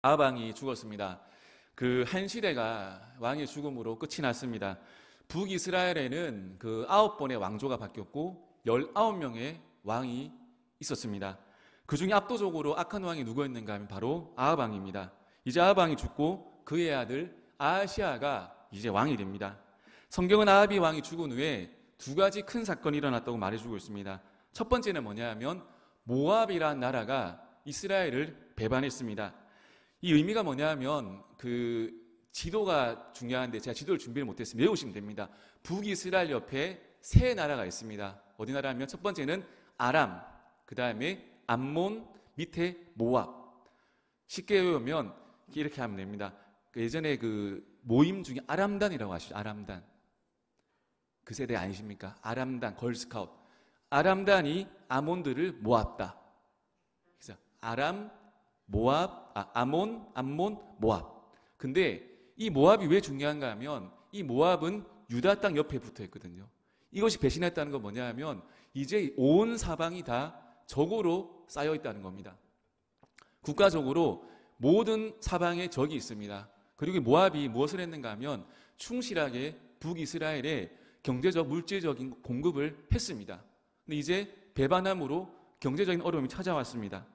아합 왕이 죽었습니다. 그 한 시대가 왕의 죽음으로 끝이 났습니다. 북이스라엘에는 그 9번의 왕조가 바뀌었고 19명의 왕이 있었습니다. 그 중에 압도적으로 악한 왕이 누구였는가 하면 바로 아합 왕입니다. 이제 아합 왕이 죽고 그의 아들 아하시아가 이제 왕이 됩니다. 성경은 아합이 왕이 죽은 후에 두 가지 큰 사건이 일어났다고 말해주고 있습니다. 첫 번째는 뭐냐 하면 모압이라는 나라가 이스라엘을 배반했습니다. 이 의미가 뭐냐 하면 그 지도가 중요한데 제가 지도를 준비를 못했으면 외우시면 됩니다. 북이스라엘 옆에 세 나라가 있습니다. 어디 나라 하면 첫 번째는 아람, 그 다음에 암몬, 밑에 모압. 쉽게 외우면 이렇게 하면 됩니다. 예전에 그 모임 중에 아람단이라고 아시죠? 아람단. 그 세대 아니십니까? 아람단, 걸스카우트. 아람단이 아몬들을 모았다. 그래서 아람, 모압, 암몬, 모압. 근데 이 모압이 왜 중요한가 하면 이 모압은 유다 땅 옆에 붙어 있거든요. 이것이 배신했다는 건 뭐냐 하면 이제 온 사방이 다 적으로 쌓여 있다는 겁니다. 국가적으로 모든 사방에 적이 있습니다. 그리고 모압이 무엇을 했는가 하면 충실하게 북이스라엘에 경제적, 물질적인 공급을 했습니다. 근데 이제 배반함으로 경제적인 어려움이 찾아왔습니다.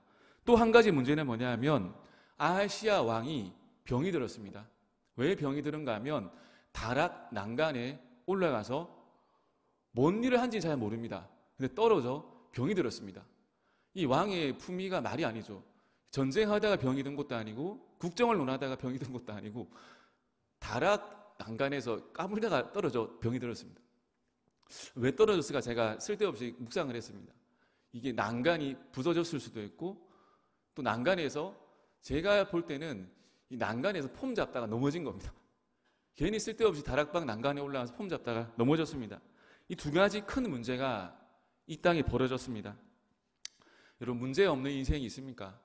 또 한 가지 문제는 뭐냐 하면 아하시아 왕이 병이 들었습니다. 왜 병이 들은가 하면 다락 난간에 올라가서 뭔 일을 한지 잘 모릅니다. 근데 떨어져 병이 들었습니다. 이 왕의 품위가 말이 아니죠. 전쟁하다가 병이 든 것도 아니고 국정을 논하다가 병이 든 것도 아니고 다락 난간에서 까불다가 떨어져 병이 들었습니다. 왜 떨어졌을까 제가 쓸데없이 묵상을 했습니다. 이게 난간이 부서졌을 수도 있고 또 난간에서 제가 볼 때는 이 난간에서 폼 잡다가 넘어진 겁니다. 괜히 쓸데없이 다락방 난간에 올라가서 폼 잡다가 넘어졌습니다. 이 두 가지 큰 문제가 이 땅에 벌어졌습니다. 여러분 문제 없는 인생이 있습니까?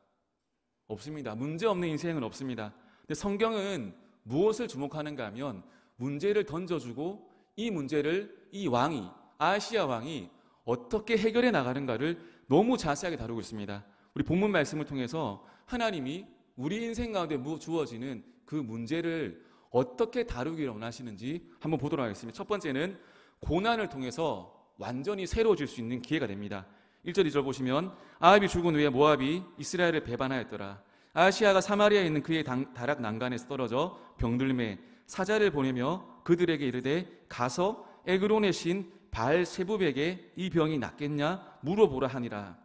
없습니다. 문제 없는 인생은 없습니다. 근데 성경은 무엇을 주목하는가 하면 문제를 던져주고 이 문제를 이 왕이 아하시아 왕이 어떻게 해결해 나가는가를 너무 자세하게 다루고 있습니다. 우리 본문 말씀을 통해서 하나님이 우리 인생 가운데 주어지는 그 문제를 어떻게 다루기를 원하시는지 한번 보도록 하겠습니다. 첫 번째는 고난을 통해서 완전히 새로워질 수 있는 기회가 됩니다. 1절 2절 보시면 아합이 죽은 후에 모압이 이스라엘을 배반하였더라. 아하시아가 사마리아에 있는 그의 다락 난간에서 떨어져 병들매 사자를 보내며 그들에게 이르되 가서 에그론의 신 바알세붑에게 이 병이 낫겠냐 물어보라 하니라.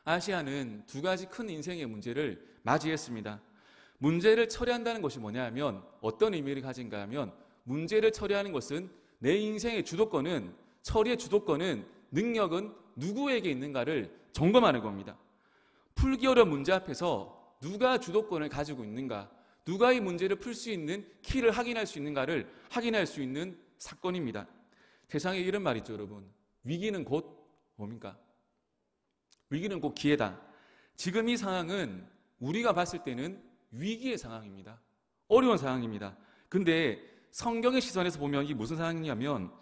아하시아는 두 가지 큰 인생의 문제를 맞이했습니다. 문제를 처리한다는 것이 뭐냐 하면 어떤 의미를 가진가 하면 문제를 처리하는 것은 내 인생의 주도권은 처리의 주도권은 능력은 누구에게 있는가를 점검하는 겁니다. 풀기 어려운 문제 앞에서 누가 주도권을 가지고 있는가, 누가 이 문제를 풀 수 있는 키를 확인할 수 있는가를 확인할 수 있는 사건입니다. 세상에 이런 말 있죠, 여러분. 위기는 곧 뭡니까? 위기는 곧 기회다. 지금 이 상황은 우리가 봤을 때는 위기의 상황입니다. 어려운 상황입니다. 근데 성경의 시선에서 보면 이게 무슨 상황이냐면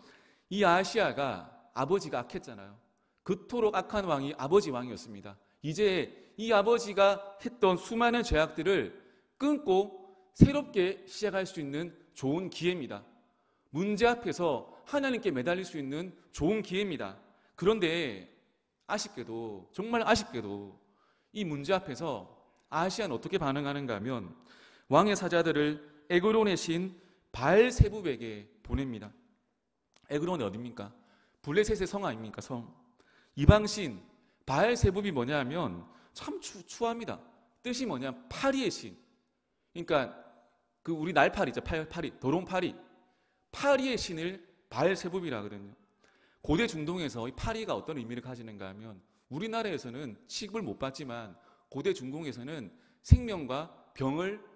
이 아하시아가 아버지가 악했잖아요. 그토록 악한 왕이 아버지 왕이었습니다. 이제 이 아버지가 했던 수많은 죄악들을 끊고 새롭게 시작할 수 있는 좋은 기회입니다. 문제 앞에서 하나님께 매달릴 수 있는 좋은 기회입니다. 그런데 아쉽게도 정말 아쉽게도 이 문제 앞에서 아하시아는 어떻게 반응하는가 하면 왕의 사자들을 에그론의 신 바알세붑에게 보냅니다. 에그론이 어디입니까? 블레셋의 성 아닙니까? 성. 이방신 바알세붑이 뭐냐 하면 참 추합니다. 뜻이 뭐냐? 파리의 신. 그러니까 그 우리 날파리 있죠. 파리, 더러운 파리. 파리의 신을 바알세붑이라 하거든요. 고대 중동에서 이 파리가 어떤 의미를 가지는가 하면 우리나라에서는 취급을 못 받지만 고대 중동에서는 생명과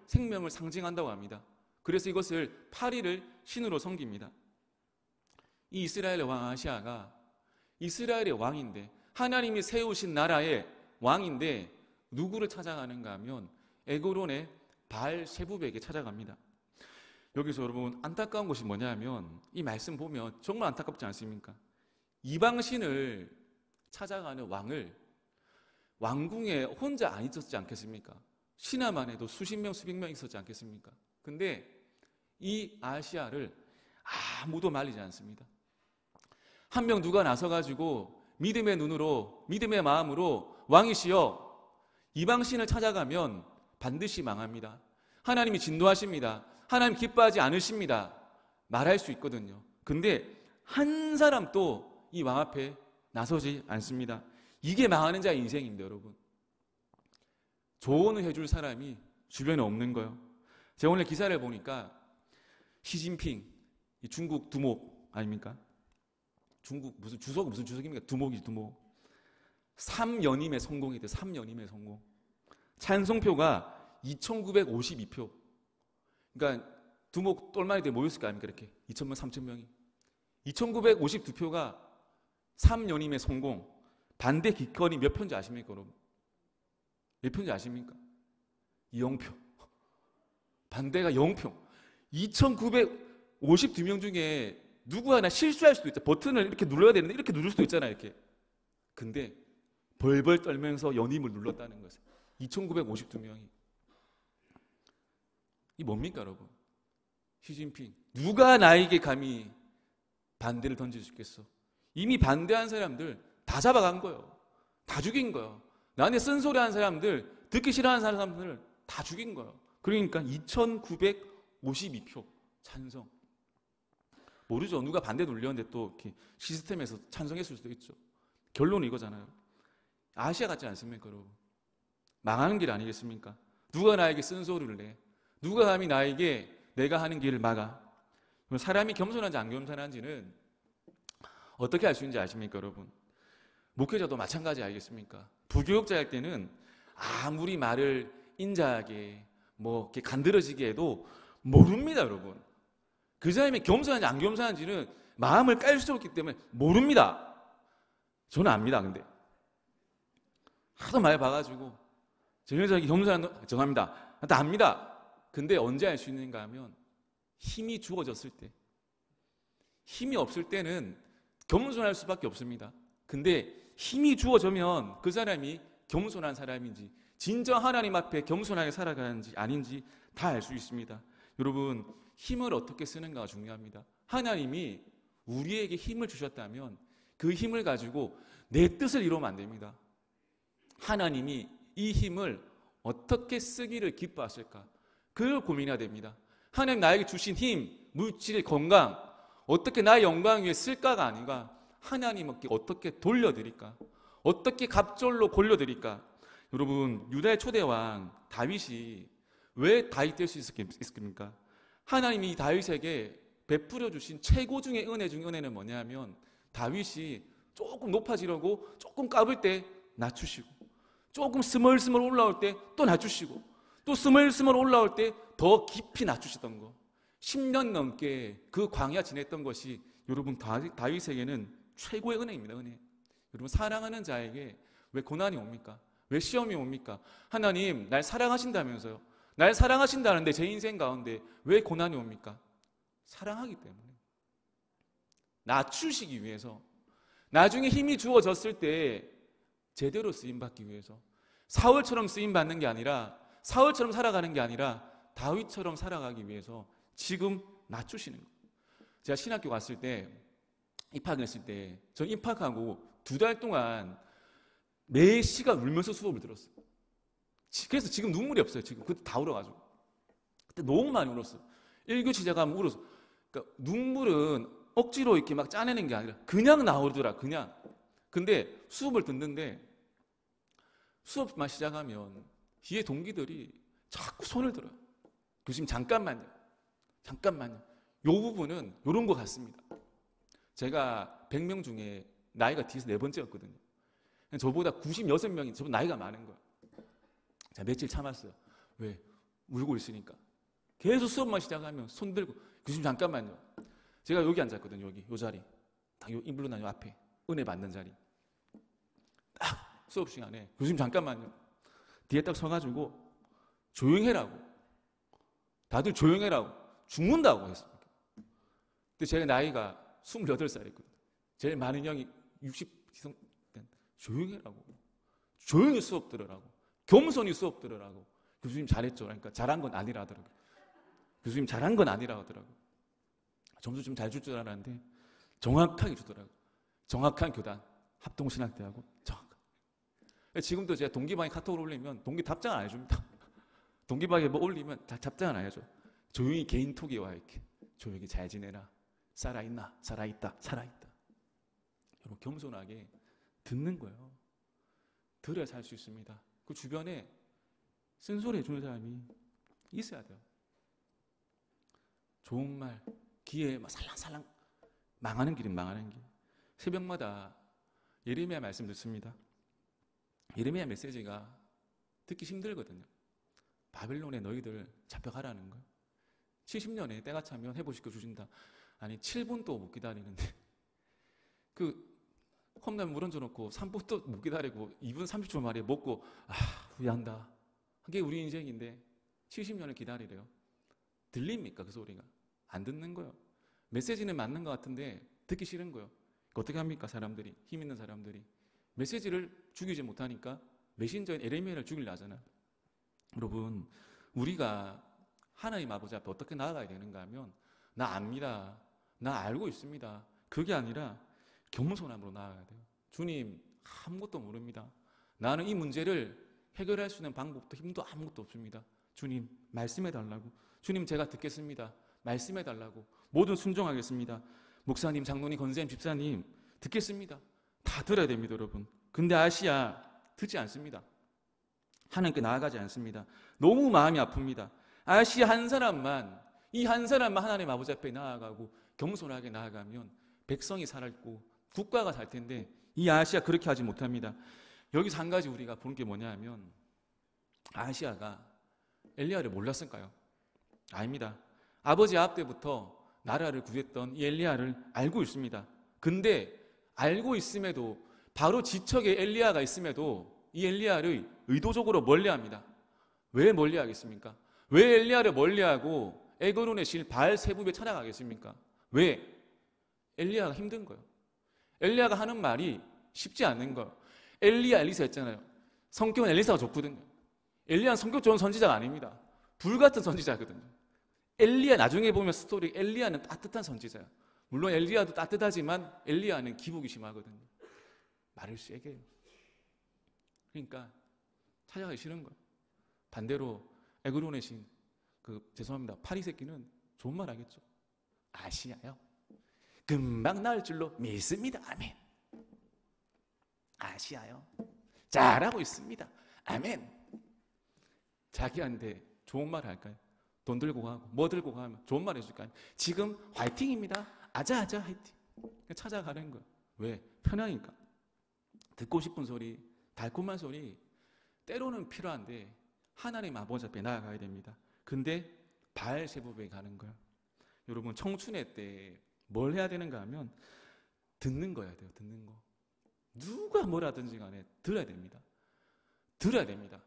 생명을 상징한다고 합니다. 그래서 이것을 파리를 신으로 섬깁니다. 이 이스라엘의 왕 아하시아가 이스라엘의 왕인데 하나님이 세우신 나라의 왕인데 누구를 찾아가는가 하면 에그론의 바알세붑에게 찾아갑니다. 여기서 여러분 안타까운 것이 뭐냐 하면 이 말씀 보면 정말 안타깝지 않습니까? 이방신을 찾아가는 왕을 왕궁에 혼자 안 있었지 않겠습니까? 신하만 해도 수십 명, 수백 명 있었지 않겠습니까? 근데 이 아시아를 아무도 말리지 않습니다. 한 명 누가 나서가지고 믿음의 눈으로, 믿음의 마음으로 왕이시여 이방신을 찾아가면 반드시 망합니다. 하나님이 진노하십니다. 하나님 기뻐하지 않으십니다. 말할 수 있거든요. 근데 한 사람도 이 왕 앞에 나서지 않습니다. 이게 망하는 자의 인생입니다, 여러분. 조언을 해줄 사람이 주변에 없는 거예요. 제가 오늘 기사를 보니까 시진핑, 이 중국 두목 아닙니까? 중국 무슨 주석입니까? 두목이 두목. 3연임에 성공했대요. 3연임에 성공. 찬성표가 2,952표. 그러니까 두목 똘마니 때 모였을 거 아닙니까? 이렇게 2,000명, 3,000명이. 2,952표가 3연임에 성공. 반대 기권이 몇 표인지 아십니까, 여러분? 몇 표인지 아십니까? 0표. 반대가 0표. 2,952명 중에 누구 하나 실수할 수도 있죠. 버튼을 이렇게 눌러야 되는데 이렇게 누를 수도 있잖아요, 이렇게. 근데 벌벌 떨면서 연임을 눌렀다는 것을. 2,952명이. 이 뭡니까, 여러분? 시진핑. 누가 나에게 감히 반대를 던질 수 있겠어? 이미 반대한 사람들 다 잡아간 거예요. 다 죽인 거예요. 나한테 쓴소리 하는 사람들, 듣기 싫어하는 사람들 다 죽인 거예요. 그러니까 2,952표 찬성. 모르죠. 누가 반대 눌렸는데 또 이렇게 시스템에서 찬성했을 수도 있죠. 결론은 이거잖아요. 아시아 같지 않습니까, 여러분? 망하는 길 아니겠습니까? 누가 나에게 쓴소리를 내? 누가 감히 나에게 내가 하는 길을 막아? 사람이 겸손한지 안 겸손한지는 어떻게 알 수 있는지 아십니까, 여러분? 목회자도 마찬가지 알겠습니까? 부교육자일 때는 아무리 말을 인자하게 뭐 이렇게 간드러지게 해도 모릅니다, 여러분. 그 사람이 겸손한지 안 겸손한지는 마음을 깔 수 없기 때문에 모릅니다. 저는 압니다, 근데. 하도 많이 봐가지고 저 여자에게 겸손한 정합니다. 다 압니다. 근데 언제 알 수 있는가 하면 힘이 주어졌을 때. 힘이 없을 때는 겸손할 수밖에 없습니다. 근데 힘이 주어지면 그 사람이 겸손한 사람인지 진정 하나님 앞에 겸손하게 살아가는지 아닌지 다 알 수 있습니다. 여러분, 힘을 어떻게 쓰는가가 중요합니다. 하나님이 우리에게 힘을 주셨다면 그 힘을 가지고 내 뜻을 이루면 안 됩니다. 하나님이 이 힘을 어떻게 쓰기를 기뻐하실까? 그걸 고민해야 됩니다. 하나님 나에게 주신 힘, 물질, 건강 어떻게 나의 영광 위에 쓸까가 아니라 하나님께 어떻게 돌려드릴까? 어떻게 갑절로 골려드릴까? 여러분, 유다의 초대왕 다윗이 왜 다윗 될 수 있습니까? 하나님이 다윗에게 베풀어 주신 최고 중의 은혜 중 은혜는 뭐냐면 다윗이 조금 높아지려고 조금 까불 때 낮추시고 조금 스멀스멀 올라올 때 또 낮추시고 또 스멀스멀 올라올 때 더 깊이 낮추시던 거 10년 넘게 그 광야 지냈던 것이 여러분 다윗에게는 최고의 은혜입니다. 은혜. 여러분, 사랑하는 자에게 왜 고난이 옵니까? 왜 시험이 옵니까? 하나님 날 사랑하신다면서요. 날 사랑하신다는데 제 인생 가운데 왜 고난이 옵니까? 사랑하기 때문에. 낮추시기 위해서. 나중에 힘이 주어졌을 때 제대로 쓰임받기 위해서. 사울처럼 쓰임받는 게 아니라 사울처럼 살아가는 게 아니라 다윗처럼 살아가기 위해서 지금 낮추시는 거예요. 제가 신학교 갔을 때 입학했을 때 저 입학하고 2달 동안 매 시간 울면서 수업을 들었어요. 그래서 지금 눈물이 없어요. 지금 그때 다 울어가지고 그때 너무 많이 울었어요. 1교시 시작하면 울었어요. 그러니까 눈물은 억지로 이렇게 막 짜내는 게 아니라 그냥 나오더라. 그냥. 근데 수업을 듣는데 수업만 시작하면 뒤에 동기들이 자꾸 손을 들어요. 교수님 잠깐만요. 이 부분은 이런 것 같습니다. 제가 100명 중에 나이가 뒤에서 4번째였거든요. 저보다 96명이 저보다 나이가 많은 거예요. 제가 며칠 참았어요. 왜? 울고 있으니까. 계속 수업만 시작하면 손 들고 교수님 잠깐만요. 제가 여기 앉았거든요. 여기 요 자리. 딱 요 인블루난 요 앞에 은혜 받는 자리. 딱 수업 시간에 교수님 잠깐만요. 뒤에 딱 서가지고 조용해라고. 다들 조용해라고. 죽는다고 했어요. 근데 제가 나이가 28살이었거든요. 제일 많은 형이 60 기성 조용해라고. 조용히 수업 들으라고. 겸손히 수업 들으라고. 교수님 잘했죠. 그러니까 잘한 건 아니라 하더라고요. 교수님 잘한 건 아니라 하더라고요. 점수 좀 잘 줄 줄 알았는데 정확하게 주더라고요. 정확한 교단, 합동신학대하고 정확한. 지금도 제가 동기방에 카톡을 올리면 동기 답장을 안 해줍니다. 동기방에 뭐 올리면 다 답장을 안 해줘. 조용히 개인톡에 와 이렇게. 조용히 잘 지내라. 살아있나? 살아있다. 살아있다. 여러분 겸손하게 듣는 거예요. 들어야 살 수 있습니다. 그 주변에 쓴소리 해주는 사람이 있어야 돼요. 좋은 말, 귀에 막 살랑살랑 망하는 길은 망하는 길. 새벽마다 예레미야 말씀 듣습니다. 예레미야 메시지가 듣기 힘들거든요. 바벨론에 너희들 잡혀가라는 거예요. 70년에 때가 차면 회복시켜 주신다. 아니 7분도 못 기다리는데 그 컵라면 물 얹어놓고 3분도 못 기다리고 2분 30초 만에 먹고 후회한다. 그게 우리 인생인데 70년을 기다리래요. 들립니까 그 소리가? 안 듣는 거예요. 메시지는 맞는 것 같은데 듣기 싫은 거예요. 어떻게 합니까 사람들이? 힘 있는 사람들이 메시지를 죽이지 못하니까 메신저인 에레미야를 죽이려 하잖아요. 여러분 우리가 하나님 아버지 앞에 어떻게 나아가야 되는가 하면 나 압니다. 나 알고 있습니다. 그게 아니라 겸손함으로 나아가야 돼요. 주님 아무것도 모릅니다. 나는 이 문제를 해결할 수 있는 방법도 힘도 아무것도 없습니다. 주님 말씀해 달라고. 주님 제가 듣겠습니다. 말씀해 달라고. 모든 순종하겠습니다. 목사님, 장로님, 권사님, 집사님 듣겠습니다. 다 들어야 됩니다 여러분. 근데 아시아 듣지 않습니다. 하나님께 나아가지 않습니다. 너무 마음이 아픕니다. 아시아 한 사람만 하나님 아버지 앞에 나아가고 겸손하게 나아가면 백성이 살았고 국가가 살 텐데 이 아시아 그렇게 하지 못합니다. 여기서 한 가지 우리가 보는 게 뭐냐 하면 아시아가 엘리야를 몰랐을까요? 아닙니다. 아버지 아합 때부터 나라를 구했던 이 엘리야를 알고 있습니다. 근데 알고 있음에도 바로 지척에 엘리야가 있음에도 이 엘리야를 의도적으로 멀리합니다. 왜 멀리하겠습니까? 왜 엘리야를 멀리하고 에그론의 실 바알 세부에 찾아가겠습니까? 왜? 엘리야가 힘든 거예요. 엘리야가 하는 말이 쉽지 않는 거예요. 엘리야, 엘리사 했잖아요. 성격은 엘리사가 좋거든요. 엘리야는 성격 좋은 선지자가 아닙니다. 불같은 선지자거든요. 엘리야 나중에 보면 스토리 엘리야는 따뜻한 선지자예요. 물론 엘리야도 따뜻하지만 엘리야는 기복이 심하거든요. 말을 세게 해요. 그러니까 찾아가기 싫은 거예요. 반대로 에그론의 신 죄송합니다. 파리 새끼는 좋은 말 하겠죠. 아시아요. 금방 나을 줄로 믿습니다. 아멘. 아시아요. 잘하고 있습니다. 아멘. 자기한테 좋은 말 할까요? 돈 들고 가고 뭐 들고 가면 좋은 말 해줄까요? 지금 화이팅입니다. 아자아자 화이팅. 찾아가는 거예요. 왜? 편하니까. 듣고 싶은 소리, 달콤한 소리 때로는 필요한데 하나님 아버지 앞에 나아가야 됩니다. 근데 바알세부에 가는 거예요. 여러분 청춘의 때 뭘 해야 되는가 하면 듣는 거야 돼요. 듣는 거. 누가 뭘 하든지 간에 들어야 됩니다. 들어야 됩니다.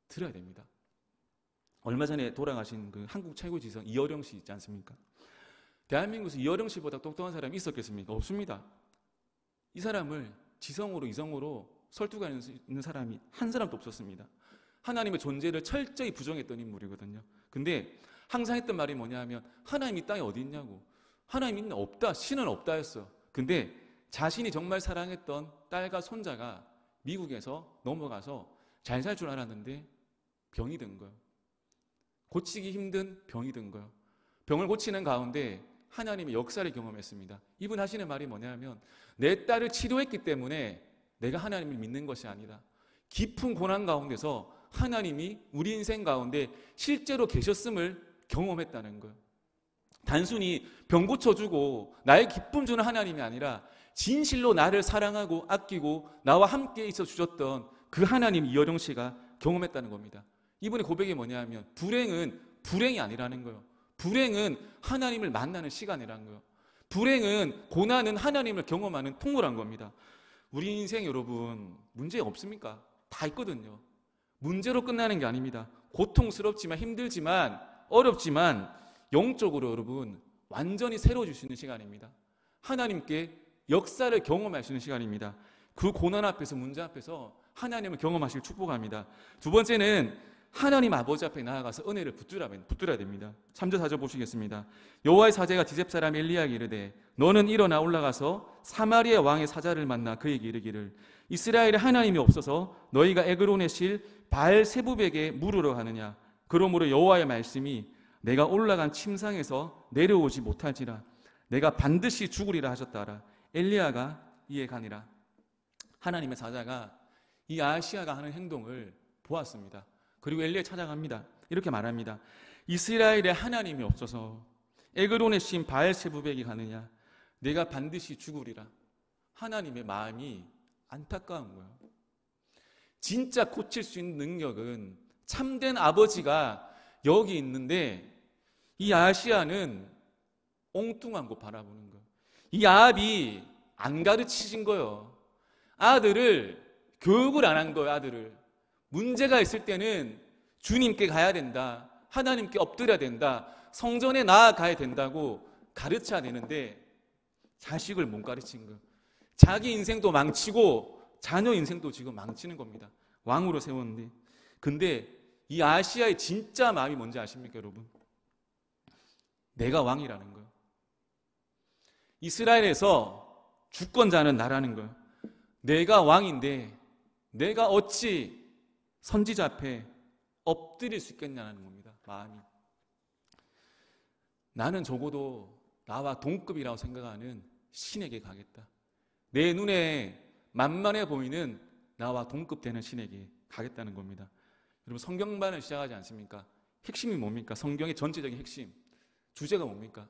들어야 됩니다. 얼마 전에 돌아가신 그 한국 최고 지성 이어령 씨 있지 않습니까? 대한민국에서 이어령 씨보다 똑똑한 사람이 있었겠습니까? 없습니다. 이 사람을 지성으로 이성으로 설득할 수 있는 사람이 한 사람도 없었습니다. 하나님의 존재를 철저히 부정했던 인물이거든요. 근데 항상 했던 말이 뭐냐 하면 하나님 이 땅에 어디 있냐고. 하나님 없다. 신은 없다 했어. 근데 자신이 정말 사랑했던 딸과 손자가 미국에서 넘어가서 잘 살 줄 알았는데 병이 든 거예요. 고치기 힘든 병이 든 거예요. 병을 고치는 가운데 하나님의 역사를 경험했습니다. 이분 하시는 말이 뭐냐 하면 내 딸을 치료했기 때문에 내가 하나님을 믿는 것이 아니다. 깊은 고난 가운데서 하나님이 우리 인생 가운데 실제로 계셨음을 경험했다는 거예요. 단순히 병 고쳐주고 나의 기쁨 주는 하나님이 아니라 진실로 나를 사랑하고 아끼고 나와 함께 있어 주셨던 그 하나님 이어령 씨가 경험했다는 겁니다. 이분의 고백이 뭐냐 하면 불행은 불행이 아니라는 거예요. 불행은 하나님을 만나는 시간이라는 거예요. 불행은 고난은 하나님을 경험하는 통로란 겁니다. 우리 인생 여러분 문제 없습니까? 다 있거든요. 문제로 끝나는 게 아닙니다. 고통스럽지만 힘들지만 어렵지만 영적으로 여러분 완전히 새로워질 수 있는 시간입니다. 하나님께 역사를 경험할 수 있는 시간입니다. 그 고난 앞에서 문제 앞에서 하나님을 경험하시길 축복합니다. 두 번째는 하나님 아버지 앞에 나아가서 은혜를 붙들어야 됩니다. 3절 4절 보시겠습니다. 여호와의 사제가 디셉 사람 엘리야에게 이르되 너는 일어나 올라가서 사마리아 왕의 사자를 만나 그에게 이르기를 이스라엘에 하나님이 없어서 너희가 에그론의 실 바알세붑에게 물으러 가느냐. 그러므로 여호와의 말씀이 내가 올라간 침상에서 내려오지 못할지라 내가 반드시 죽으리라 하셨다라. 엘리야가 이에 가니라. 하나님의 사자가 이 아하시야가 하는 행동을 보았습니다. 그리고 엘리야 찾아갑니다. 이렇게 말합니다. 이스라엘에 하나님이 없어서 에그론의 신 바알세붑에게 가느냐. 내가 반드시 죽으리라. 하나님의 마음이 안타까운 거예요. 진짜 고칠 수 있는 능력은 참된 아버지가 여기 있는데 이 아하시야는 엉뚱한 거 바라보는 거예요. 이 아합이 안 가르치신 거예요. 아들을 교육을 안 한 거예요. 아들을 문제가 있을 때는 주님께 가야 된다, 하나님께 엎드려야 된다, 성전에 나아가야 된다고 가르쳐야 되는데 자식을 못 가르친 거예요. 자기 인생도 망치고 자녀 인생도 지금 망치는 겁니다. 왕으로 세웠는데. 근데 이 아시아의 진짜 마음이 뭔지 아십니까, 여러분? 내가 왕이라는 거예요. 이스라엘에서 주권자는 나라는 거예요. 내가 왕인데 내가 어찌 선지자 앞에 엎드릴 수 있겠냐는 겁니다. 마음이. 나는 적어도 나와 동급이라고 생각하는 신에게 가겠다. 내 눈에 만만해 보이는 나와 동급되는 신에게 가겠다는 겁니다. 여러분, 성경반을 시작하지 않습니까? 핵심이 뭡니까? 성경의 전체적인 핵심 주제가 뭡니까?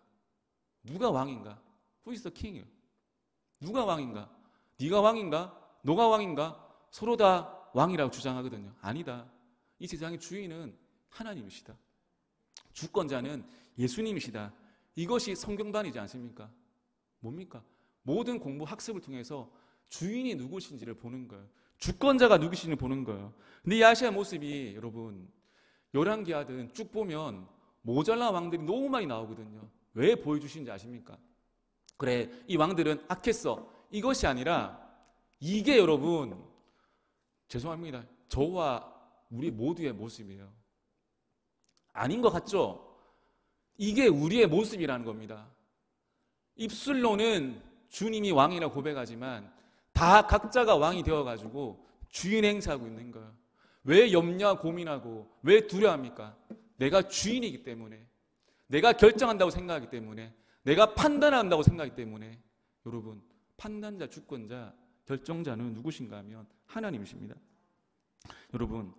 누가 왕인가? Who is the king? 누가 왕인가? 네가 왕인가? 너가 왕인가? 서로 다 왕이라고 주장하거든요. 아니다. 이 세상의 주인은 하나님이시다. 주권자는 예수님이시다. 이것이 성경반이지 않습니까? 뭡니까? 모든 공부 학습을 통해서 주인이 누구신지를 보는 거예요. 주권자가 누구신지를 보는 거예요. 근데 이 아시아 모습이 여러분 열왕기하든 쭉 보면 모자란 왕들이 너무 많이 나오거든요. 왜 보여주시는지 아십니까? 그래, 이 왕들은 악했어. 이것이 아니라 이게 여러분 죄송합니다. 저와 우리 모두의 모습이에요. 아닌 것 같죠? 이게 우리의 모습이라는 겁니다. 입술로는 주님이 왕이라고 고백하지만 다 각자가 왕이 되어가지고 주인 행사하고 있는 거예요. 왜 염려 고민하고 왜 두려워합니까? 내가 주인이기 때문에, 내가 결정한다고 생각하기 때문에, 내가 판단한다고 생각하기 때문에. 여러분, 판단자, 주권자, 결정자는 누구신가 하면 하나님이십니다. 여러분,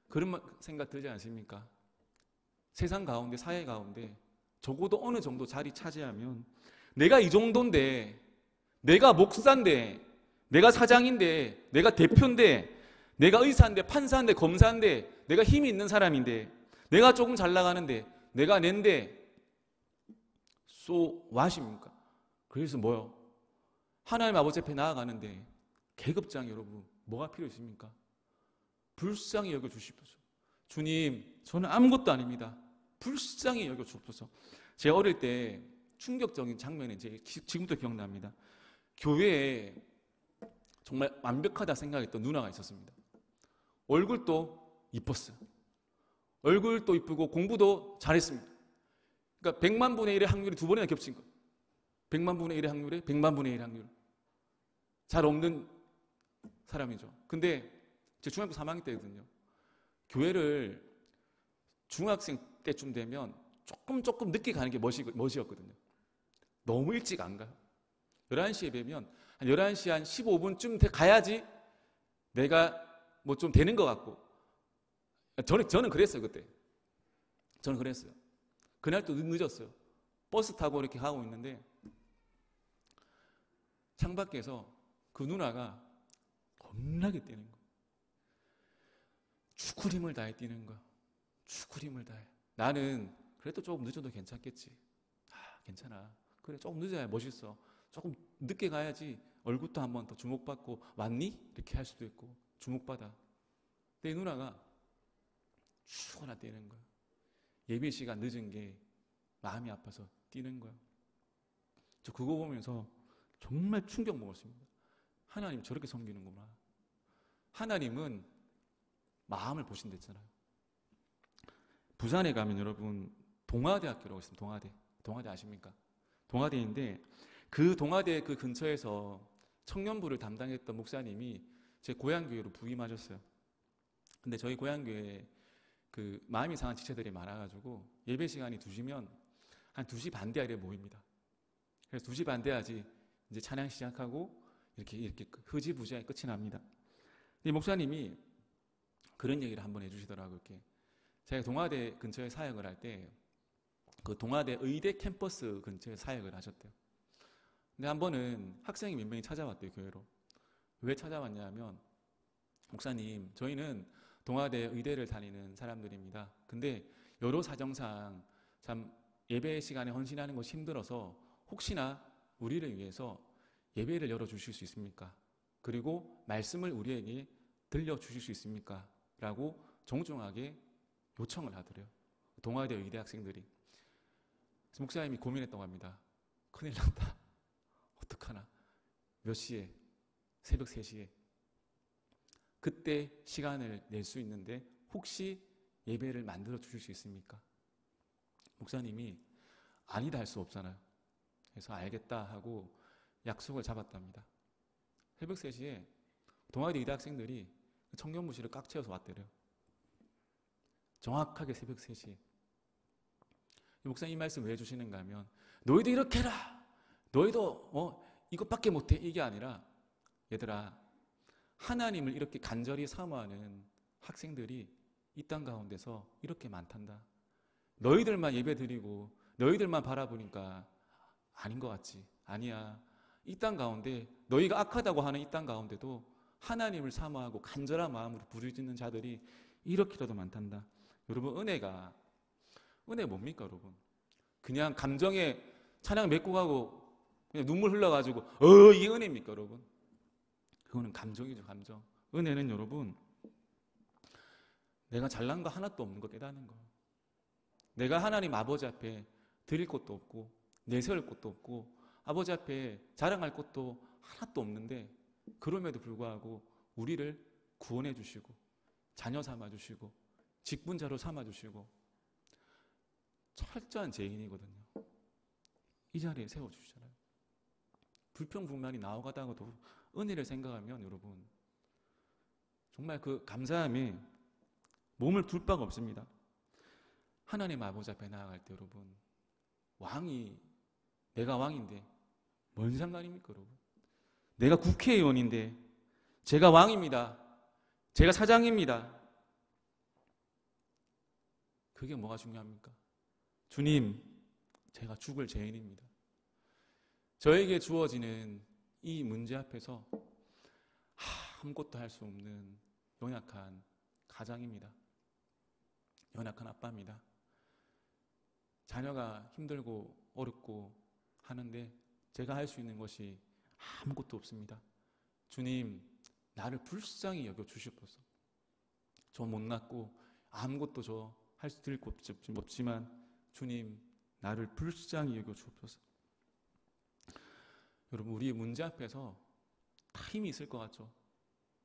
그런 생각 들지 않습니까? 세상 가운데, 사회 가운데 적어도 어느 정도 자리 차지하면 내가 이 정도인데, 내가 목사인데, 내가 사장인데, 내가 대표인데, 내가 의사인데, 판사인데, 검사인데, 내가 힘이 있는 사람인데, 내가 조금 잘 나가는데, 내가 낸데 so what입니까? 그래서 뭐요? 하나님 아버지 앞에 나아가는데 계급장 여러분 뭐가 필요 있습니까? 불쌍히 여겨주십시오. 주님, 저는 아무것도 아닙니다. 불쌍히 여겨주옵소서. 제가 어릴 때 충격적인 장면이 지금도 기억납니다. 교회에 정말 완벽하다 생각했던 누나가 있었습니다. 얼굴도 이뻤어요. 얼굴도 이쁘고 공부도 잘했습니다. 그러니까 100만 분의 1의 확률이 2번이나 겹친 거예요. 100만 분의 1의 확률에 100만 분의 1의 확률. 잘 없는 사람이죠. 근데 제 중학교 3학년 때거든요. 교회를 중학생 때쯤 되면 조금 늦게 가는 게 멋이었거든요. 너무 일찍 안 가요. 11시에 뵈면 한 11시 한 15분쯤 가야지 내가 뭐 좀 되는 것 같고. 저는 그랬어요, 그때. 저는 그랬어요. 그날 또 늦었어요. 버스 타고 이렇게 가고 있는데 창밖에서 그 누나가 겁나게 뛰는 거예요. 죽을 힘을 다해 뛰는 거야. 죽을 힘을 다해. 나는 그래도 조금 늦어도 괜찮겠지. 괜찮아. 그래, 조금 늦어야 멋있어. 조금 늦게 가야지 얼굴도 한번 더 주목받고 왔니? 이렇게 할 수도 있고 주목받아. 근데 이 누나가 죽어나 뛰는 거야. 예배 시간 늦은 게 마음이 아파서 뛰는 거야. 저 그거 보면서 정말 충격 먹었습니다. 하나님 저렇게 섬기는구나. 하나님은 마음을 보신댔잖아요. 부산에 가면 여러분 동아대학교라고 있습니다. 동아대 아십니까? 동아대인데 그 동아대 그 근처에서 청년부를 담당했던 목사님이 제 고향교회로 부임하셨어요. 근데 저희 고향교회에 그 마음이 상한 지체들이 많아가지고 예배 시간이 2시면 한 2시 반대 아래 모입니다. 그래서 2시 반 돼야지 이제 찬양 시작하고 이렇게 흐지부지하게 끝이 납니다. 이 목사님이 그런 얘기를 한번 해주시더라고요. 이렇게 제가 동아대 근처에 사역을 할 때 그 동아대 의대 캠퍼스 근처에 사역을 하셨대요. 근데 한 번은 학생이 몇 명이 찾아왔대요, 교회로. 왜 찾아왔냐면, 목사님, 저희는 동아대 의대를 다니는 사람들입니다. 근데 여러 사정상 참 예배 시간에 헌신하는 것이 힘들어서 혹시나 우리를 위해서 예배를 열어주실 수 있습니까? 그리고 말씀을 우리에게 들려주실 수 있습니까? 라고 정중하게 요청을 하더래요. 동아대 의대 학생들이. 그래서 목사님이 고민했다고 합니다. 큰일 났다. 어떡하나. 몇 시에? 새벽 3시에. 그때 시간을 낼 수 있는데 혹시 예배를 만들어 주실 수 있습니까? 목사님이 아니다 할 수 없잖아요. 그래서 알겠다 하고 약속을 잡았답니다. 새벽 3시에 동아대 의대 학생들이 청년부실을 꽉 채워서 왔대요. 정확하게 새벽 3시에. 목사님 이 말씀 왜 해주시는가 하면 너희도 이렇게 해라. 너희도 이것밖에 못해. 이게 아니라 얘들아, 하나님을 이렇게 간절히 사모하는 학생들이 이 땅 가운데서 이렇게 많단다. 너희들만 예배드리고 너희들만 바라보니까 아닌 것 같지? 아니야. 이 땅 가운데 너희가 악하다고 하는 이 땅 가운데도 하나님을 사모하고 간절한 마음으로 부르짖는 자들이 이렇게라도 많단다. 여러분, 은혜 뭡니까, 여러분? 그냥 감정에 찬양 맺고 가고 그냥 눈물 흘러가지고 이게 은혜입니까, 여러분? 그거는 감정이죠, 감정. 은혜는 여러분, 내가 잘난 거 하나도 없는 거 깨닫는 거예요. 내가 하나님 아버지 앞에 드릴 것도 없고 내세울 것도 없고 아버지 앞에 자랑할 것도 하나도 없는데 그럼에도 불구하고 우리를 구원해 주시고 자녀 삼아 주시고 직분자로 삼아 주시고 철저한 죄인이거든요. 이 자리에 세워주시잖아요. 불평불만이 나오가다가도 은혜를 생각하면 여러분 정말 그 감사함에 몸을 둘 바가 없습니다. 하나님 아버지 앞에 나아갈 때 여러분 내가 왕인데 뭔 상관입니까, 여러분? 내가 국회의원인데 제가 왕입니다. 제가 사장입니다. 그게 뭐가 중요합니까? 주님, 제가 죽을 죄인입니다. 저에게 주어지는 이 문제 앞에서 아무것도 할 수 없는 연약한 가장입니다. 연약한 아빠입니다. 자녀가 힘들고 어렵고 하는데 제가 할 수 있는 것이 아무것도 없습니다. 주님, 나를 불쌍히 여겨주시옵소서. 저 못났고 아무것도 저 할 수 드릴 것 없지만 주님, 나를 불쌍히 여겨주옵소서. 여러분, 우리 문제 앞에서 다 힘이 있을 것 같죠?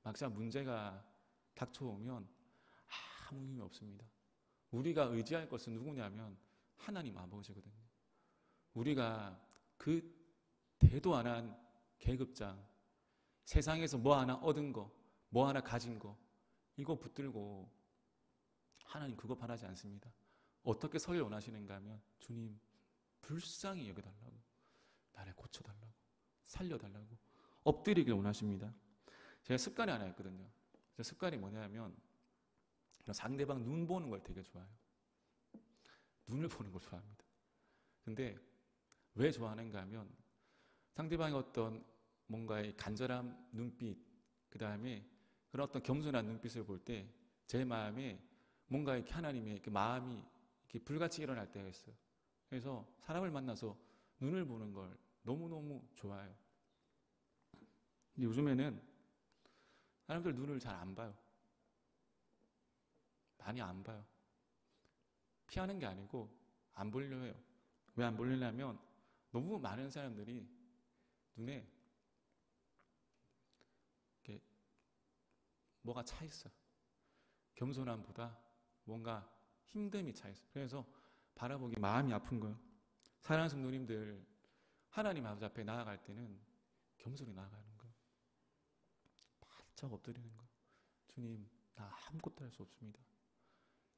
막상 문제가 닥쳐오면 아무 힘이 없습니다. 우리가 의지할 것은 누구냐면 하나님 아버지거든요. 우리가 그 대도 안 한 계급장, 세상에서 뭐 하나 얻은 거, 뭐 하나 가진 거, 이거 붙들고 하나님 그거 바라지 않습니다. 어떻게 서길 원하시는가 하면 주님, 불쌍히 여겨달라고, 나를 고쳐달라고, 살려달라고 엎드리길 원하십니다. 제가 습관이 하나 있거든요. 제 습관이 뭐냐면 상대방 눈 보는 걸 되게 좋아해요. 눈을 보는 걸 좋아합니다. 근데 왜 좋아하는가 하면 상대방의 어떤 뭔가의 간절한 눈빛, 그 다음에 그런 어떤 겸손한 눈빛을 볼 때 제 마음에 뭔가 이렇게 하나님의 그 마음이 이렇게 불같이 일어날 때가 있어요. 그래서 사람을 만나서 눈을 보는 걸 너무너무 좋아해요. 근데 요즘에는 사람들 눈을 잘 안 봐요. 많이 안 봐요. 피하는 게 아니고 안 보려고 해요. 왜 안 보려냐면 너무 많은 사람들이 눈에 이렇게 뭐가 차 있어요. 겸손함보다 뭔가 힘듦이 차 있어요. 그래서 바라보기 마음이 아픈 거예요. 사랑하는 성도님들, 하나님 아버지 앞에 나아갈 때는 겸손히 나아가는 거예요. 바짝 엎드리는 거예요. 주님, 나 아무것도 할 수 없습니다.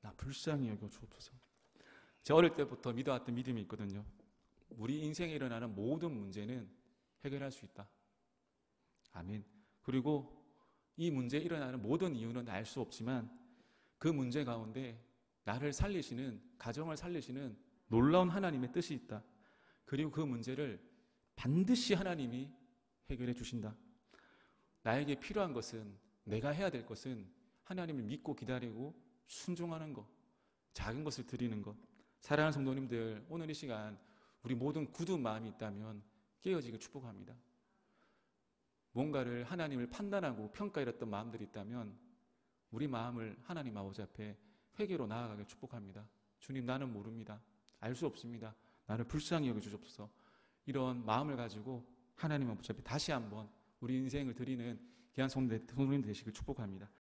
나 불쌍히 여겨 주옵소서. 제가 어릴 때부터 믿어왔던 믿음이 있거든요. 우리 인생에 일어나는 모든 문제는 해결할 수 있다. 아멘. 그리고 이 문제에 일어나는 모든 이유는 알 수 없지만 그 문제 가운데 나를 살리시는, 가정을 살리시는 놀라운 하나님의 뜻이 있다. 그리고 그 문제를 반드시 하나님이 해결해 주신다. 나에게 필요한 것은, 내가 해야 될 것은 하나님을 믿고 기다리고 순종하는 것, 작은 것을 드리는 것. 사랑하는 성도님들, 오늘 이 시간 우리 모든 굳은 마음이 있다면 깨어지길 축복합니다. 뭔가를 하나님을 판단하고 평가했던 마음들이 있다면 우리 마음을 하나님 아버지 앞에 회개로 나아가길 축복합니다. 주님, 나는 모릅니다. 알 수 없습니다. 나를 불쌍히 여겨주옵소서. 이런 마음을 가지고 하나님 아버지 앞에 다시 한번 우리 인생을 드리는 귀한 성도님 되시길 축복합니다.